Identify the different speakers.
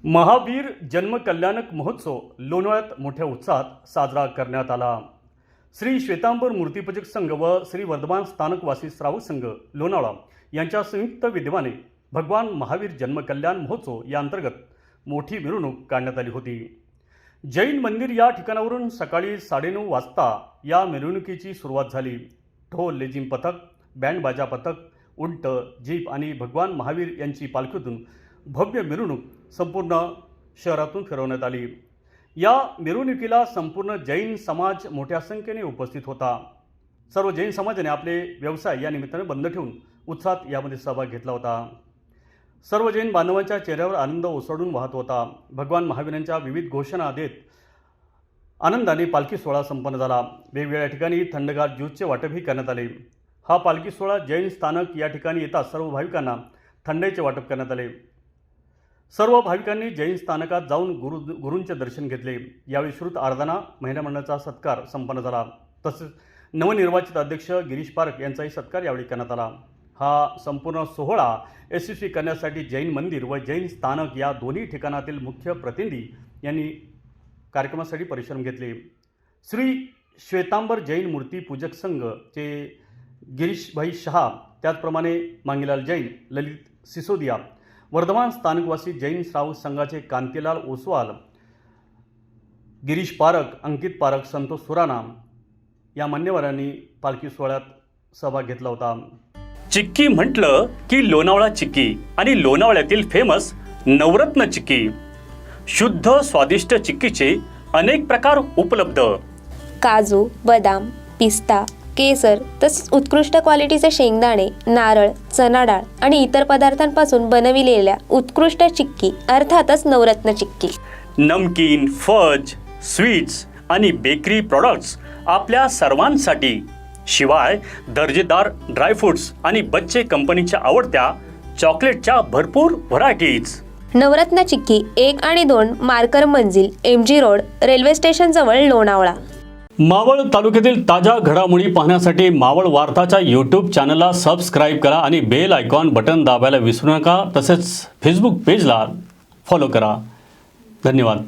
Speaker 1: महावीर जन्मकल्याणक महोत्सव लोणावळ्यात मोठ्या उत्साहात साजरा करण्यात आला। श्री श्वेतांबर मूर्तिपूजक संघ व श्री वर्धमान स्थानकवासी श्रावक संघ लोणावळा यांच्या संयुक्त विद्यमाने भगवान महावीर जन्मकल्याण महोत्सव या अंतर्गत मोठी मिरवणूक काढण्यात आली होती। जैन मंदिर या ठिकाणावरून सकाळी 9:30 वाजता या मिरवणुकीची सुरुवात झाली। ढोल लेझिम पथक, बँड बाजा पथक, उंट, जीप आणि भगवान महावीर यांची पालखीतून भव्य मिरवणूक संपूर्ण शहरातून फिरवण्यात आली। या मिरवणुकीला संपूर्ण जैन समाज मोठ्या संख्येने उपस्थित होता। सर्व जैन समाजाने आपले व्यवसाय या निमित्ताने बंद ठेवून उत्साहात यामध्ये सहभाग घेतला होता। सर्व जैन बांधवांच्या चेहऱ्यावर आनंद ओसळून वाहत होता। भगवान महावीरांच्या विविध घोषणा देत आनंदाने पालखी सोहळा संपन्न झाला। वेगवेगळ्या ठिकाणी थंडगार ज्यूसचे वाटपही करण्यात आले। हा पालखी सोहळा जैन स्थानक या ठिकाणी येताच सर्व भाविकांना थंडाईचे वाटप करण्यात आले। सर्व भाविकांनी जैन स्थानकात जाऊन गुरूंचे दर्शन घेतले। यावेळी श्रुत आराधना महिला मंडळाचा सत्कार संपन्न झाला। तसेच नवनिर्वाचित अध्यक्ष गिरीश पारख यांचाही सत्कार यावेळी करण्यात आला। हा संपूर्ण सोहळा यशस्वी करण्यासाठी जैन मंदिर व जैन स्थानक या दोन्ही ठिकाणातील मुख्य प्रतिनिधी यांनी कार्यक्रमासाठी परिश्रम घेतले। श्री श्वेतांबर जैन मूर्ती पूजक संघचे गिरीशभाई शहा, त्याचप्रमाणे मांगीलाल जैन, ललित सिसोदिया, वर्धमान स्थानकवासी जैन श्रावक संघाचे कांतीलाल ओसवाल, गिरीश पारख, अंकित पारख, संतोष सुराणा या मान्यवरांनी पालखी सोहळ्यात सहभाग घेतला होता। चिक्की म्हटलं की लोणावळा चिक्की आणि लोणावळ्यातील फेमस नवरत्न चिक्की। शुद्ध स्वादिष्ट चिक्कीचे अनेक प्रकार उपलब्ध।
Speaker 2: काजू, बदाम, पिस्ता, केसर तसेच उत्कृष्ट क्वालिटीचे शेंगदाणे, नारळ, चना डाळ आणि इतर पदार्थांपासून बनविलेल्या उत्कृष्ट चिक्की अर्थातच नवरत्न चिक्की।
Speaker 1: नमकीन, फज, स्वीट्स आणि बेकरी प्रॉडक्ट्स आपल्या सर्वांसाठी। शिवाय दर्जेदार ड्रायफ्रुट्स आणि बच्चे कंपनीच्या आवडत्या चॉकलेटच्या भरपूर व्हरायटीज।
Speaker 2: नवरत्न चिक्की 1 आणि 2 मार्कर मंजिल, MG रोड, रेल्वे स्टेशन जवळ लोणावळा।
Speaker 1: मावळ तालुक्यातील ताज्या घडामोडी पाहण्यासाठी मावळ वार्ताच्या YouTube चॅनलला सबस्क्राईब करा आणि बेल आयकॉन बटन दाबायला विसरू नका। तसेच फेसबुक पेजला फॉलो करा। धन्यवाद।